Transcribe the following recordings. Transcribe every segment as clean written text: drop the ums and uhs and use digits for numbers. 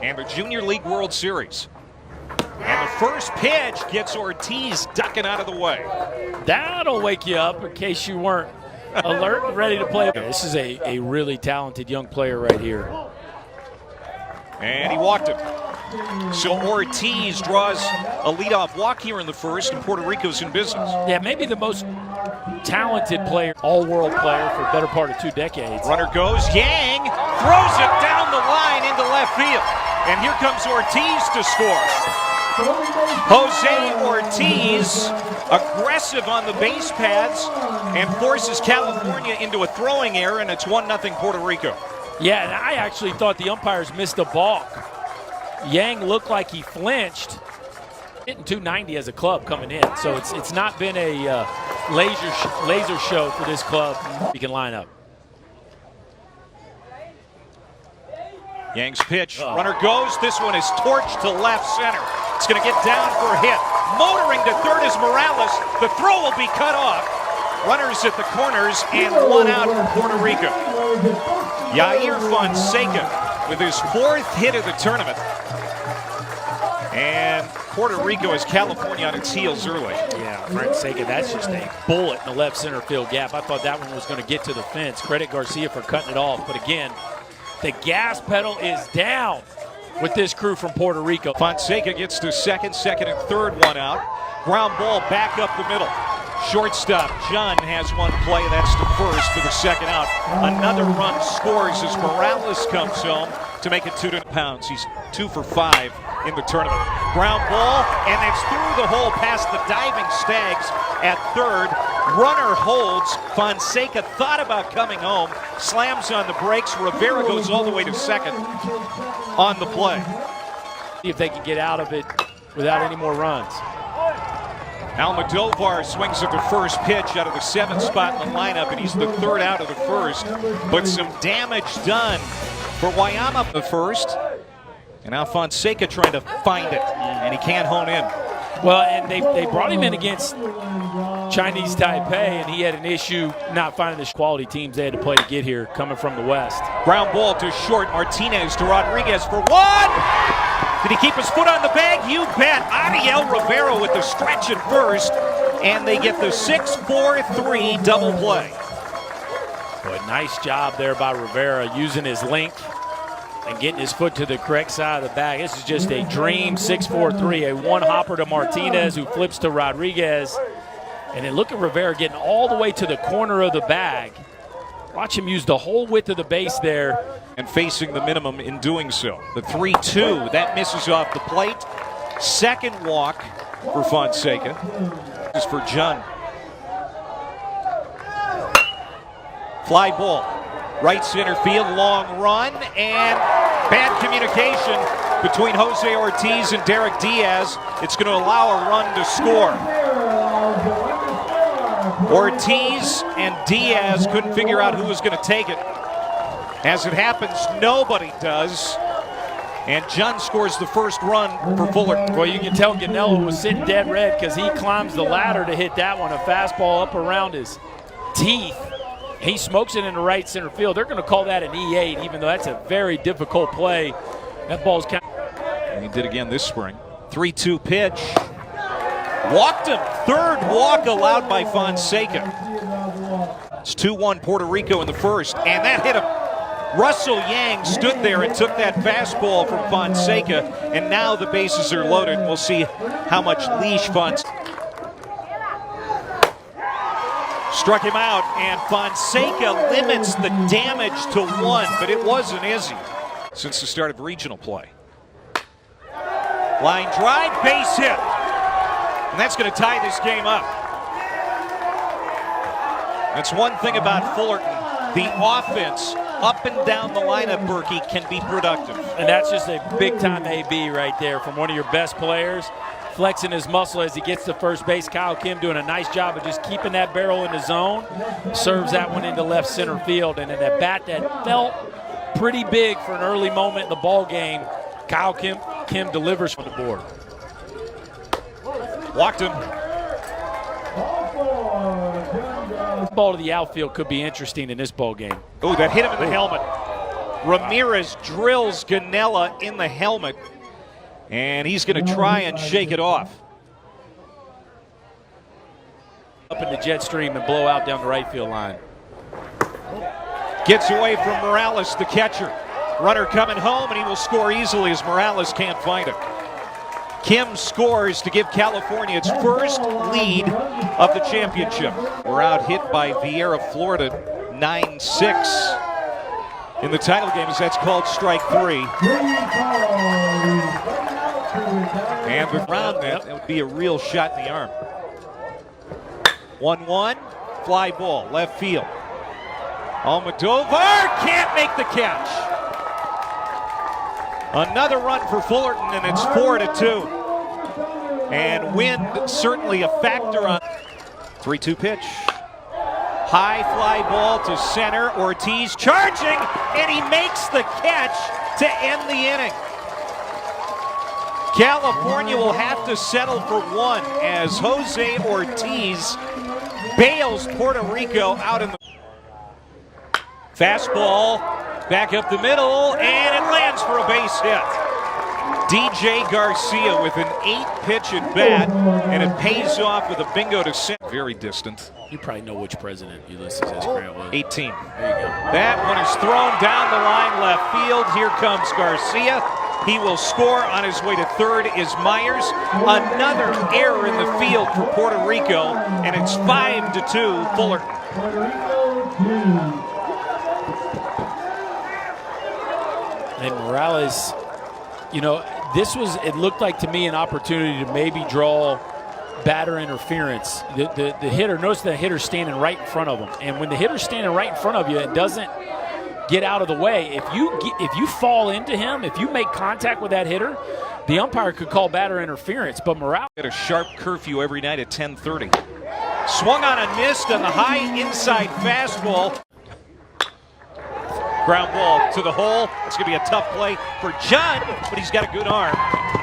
and the Junior League World Series. And the first pitch gets Ortiz ducking out of the way. That'll wake you up in case you weren't alert and ready to play. This is a really talented young player right here. And he walked him. So Ortiz draws a leadoff walk here in the first, and Puerto Rico's in business. Yeah, maybe the most talented player, all-world player for the better part of 2 decades. Runner goes, Yang throws it down the line into left field. And here comes Ortiz to score. Jose Ortiz, aggressive on the base paths, and forces California into a throwing error, and it's 1-0 Puerto Rico. Yeah, and I actually thought the umpires missed a balk. Yang looked like he flinched. Hitting 290 as a club coming in, so it's not been a laser show for this club. You can line up. Yang's pitch, runner goes. This one is torched to left center. It's going to get down for a hit. Motoring to third is Morales. The throw will be cut off. Runners at the corners and 1 out for Puerto Rico. Yair Fonseca with his 4th hit of the tournament. And Puerto Rico has California on its heels early. Yeah, Fonseca, that's just a bullet in the left center field gap. I thought that one was going to get to the fence. Credit Garcia for cutting it off. But again, the gas pedal is down with this crew from Puerto Rico. Fonseca gets to second and third, 1 out. Ground ball back up the middle. Shortstop John has one play, that's to first for the 2nd out. Another run scores as Morales comes home to make it 2 pounds. He's 2 for 5 in the tournament. Ground ball, and it's through the hole past the diving Stags at third. Runner holds. Fonseca thought about coming home, slams on the brakes. Rivera goes all the way to second on the play. See if they can get out of it without any more runs. Almodovar swings at the first pitch out of the 7th spot in the lineup, and he's the 3rd out of the first. But some damage done for Wayama the first. And now Fonseca trying to find it, and he can't hone in. Well, and they brought him in against Chinese Taipei, and he had an issue not finding the quality teams they had to play to get here, coming from the West. Ground ball to short. Martinez to Rodriguez for 1. Did he keep his foot on the bag? You bet. Ariel Rivera with the stretch at first, and they get the 6-4-3 double play. Boy, nice job there by Rivera using his length and getting his foot to the correct side of the bag. This is just a dream 6-4-3, a one-hopper to Martinez who flips to Rodriguez. And then look at Rivera getting all the way to the corner of the bag. Watch him use the whole width of the base there. And facing the minimum in doing so. The 3-2, that misses off the plate. 2nd walk for Fonseca. This is for Jun. Fly ball. Right center field, long run, and bad communication between Jose Ortiz and Derek Diaz. It's going to allow a run to score. Ortiz and Diaz couldn't figure out who was going to take it. As it happens, nobody does. And Jun scores the first run for Fullerton. Well, you can tell Ganello was sitting dead red because he climbs the ladder to hit that one. A fastball up around his teeth. He smokes it in the right center field. They're going to call that an E8, even though that's a very difficult play. That ball's kind of... And he did again this spring. 3-2 pitch. Walked him. 3rd walk allowed by Fonseca. It's 2-1 Puerto Rico in the first, and that hit him. Russell Yang stood there and took that fastball from Fonseca, and now the bases are loaded. We'll see how much leash Fonseca struck him out, and Fonseca limits the damage to 1, but it wasn't easy since the start of regional play. Line drive, base hit, and that's going to tie this game up. That's one thing about Fullerton. The offense up and down the lineup, Berkey, can be productive. And that's just a big-time AB right there from one of your best players, flexing his muscle as he gets to first base. Kyle Kim doing a nice job of just keeping that barrel in the zone, serves that one into left center field, and in that bat that felt pretty big for an early moment in the ball game, Kyle Kim delivers on the board. Walked him. Ball to the outfield could be interesting in this ball game. Oh, that hit him in the helmet. Ramirez drills Ganella in the helmet, and he's going to try and shake it off. Up in the jet stream and blow out down the right field line. Gets away from Morales, the catcher. Runner coming home, and he will score easily as Morales can't find it. Kim scores to give California its first lead of the championship. We're out hit by Vieira, Florida, 9-6 in the title game, as that's called strike 3. And around that would be a real shot in the arm. 1-1, fly ball, left field. Almodovar can't make the catch. Another run for Fullerton, and it's 4-2. And wind certainly a factor on 3-2 pitch. High fly ball to center. Ortiz charging, and he makes the catch to end the inning. California will have to settle for one as Jose Ortiz bails Puerto Rico out in the fastball, back up the middle, and it lands for a base hit. DJ Garcia with an 8-pitch at bat, and it pays off with a bingo to center. Very distant. You probably know which president Ulysses S. Grant was. 18. There you go. That one is thrown down the line left field. Here comes Garcia. He will score. On his way to third is Myers. Another error in the field for Puerto Rico, and it's 5-2 Fullerton. And Morales, you know, it looked like to me an opportunity to maybe draw batter interference. The hitter, notice the hitter standing right in front of him. And when the hitter's standing right in front of you and doesn't get out of the way, if you fall into him, if you make contact with that hitter, the umpire could call batter interference. But Morales get a sharp curfew every night at 10:30. Swung on and missed on the high inside fastball. Ground ball to the hole. It's going to be a tough play for John, but he's got a good arm.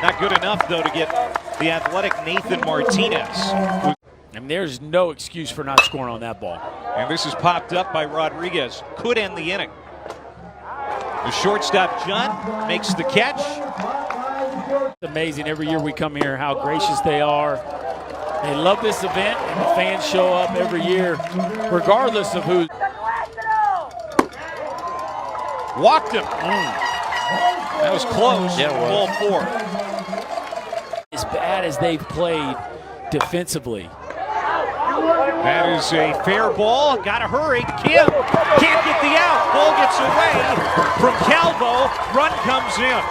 Not good enough, though, to get the athletic Nathan Martinez. And there's no excuse for not scoring on that ball. And this is popped up by Rodriguez. Could end the inning. The shortstop, John, makes the catch. It's amazing every year we come here how gracious they are. They love this event, and the fans show up every year, regardless of who. Walked him. That was close. Yeah, Ball 4. As bad as they've played defensively. That is a fair ball. Got to hurry. Kim can't get the out. Ball gets away from Calvo. Run comes in.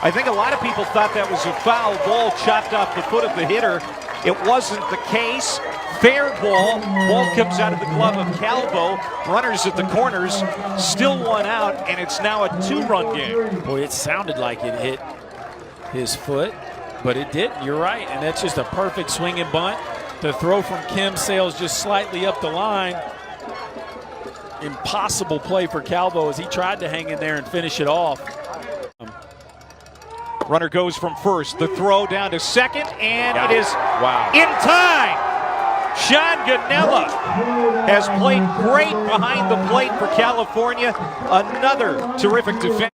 I think a lot of people thought that was a foul ball chopped off the foot of the hitter. It wasn't the case. Fair ball. Ball comes out of the glove of Calvo. Runners at the corners. Still one out, and it's now a 2-run game. Boy, it sounded like it hit his foot, but it didn't. You're right, and that's just a perfect swing and bunt. The throw from Kim sails just slightly up the line. Impossible play for Calvo as he tried to hang in there and finish it off. Runner goes from first. The throw down to second, and it is wow. In time. Sean Ganella has played great behind the plate for California. Another terrific defense.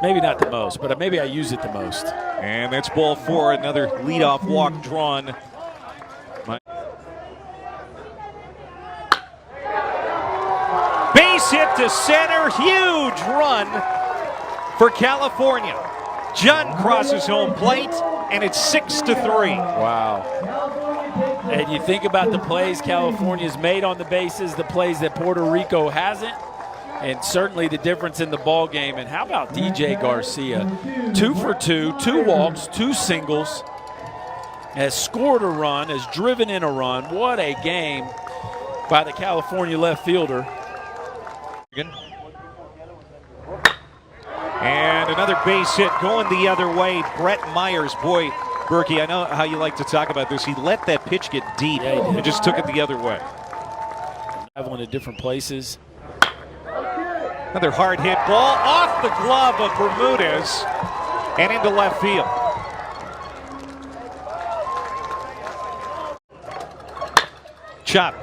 Maybe not the most, but maybe I use it the most. And that's ball 4, another leadoff walk drawn. Base hit to center, huge run for California. John crosses home plate, and it's 6-3. Wow. And you think about the plays California's made on the bases, the plays that Puerto Rico hasn't, and certainly the difference in the ball game. And how about DJ Garcia? 2 for 2, 2 walks, 2 singles, has scored a run, has driven in a run. What a game by the California left fielder. And another base hit going the other way. Brett Myers, boy, Berkey, I know how you like to talk about this. He let that pitch get deep and just took it the other way. Traveling to different places. Another hard hit ball off the glove of Bermudez and into left field. Chop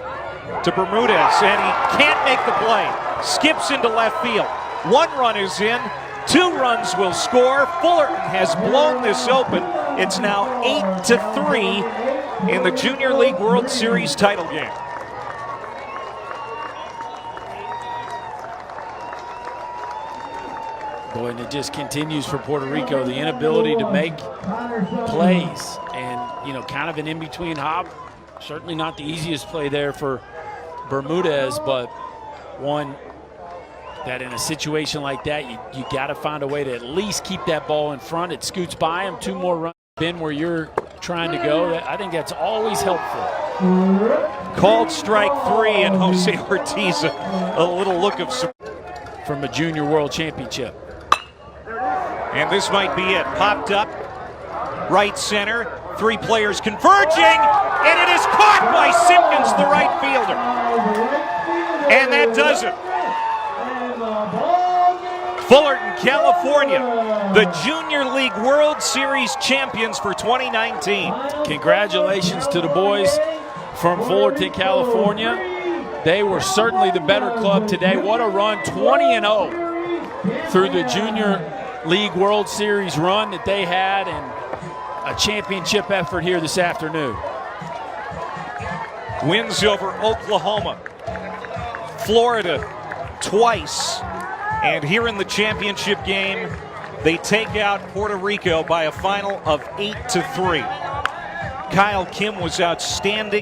to Bermudez, and he can't make the play. Skips into left field. 1 run is in. 2 runs will score. Fullerton has blown this open. It's now 8-3 in the Junior League World Series title game. Boy, and it just continues for Puerto Rico, the inability to make plays, and kind of an in-between hop. Certainly not the easiest play there for Bermudez, but one that in a situation like that, you got to find a way to at least keep that ball in front. It scoots by him. 2 more runs in where you're trying to go. I think that's always helpful. Called strike 3, and Jose Ortiz a little look of surprise from a Junior World Championship. And this might be it. Popped up, right center. 3 players converging, and it is caught by Simpkins, the right fielder. And that does it. Fullerton, California, the Junior League World Series champions for 2019. Congratulations to the boys from Fullerton, California. They were certainly the better club today. What a run, 20-0 through the Junior League World Series run that they had, and a championship effort here this afternoon. Wins over Oklahoma, Florida twice, and here in the championship game, they take out Puerto Rico by a final of 8-3. Kyle Kim was outstanding.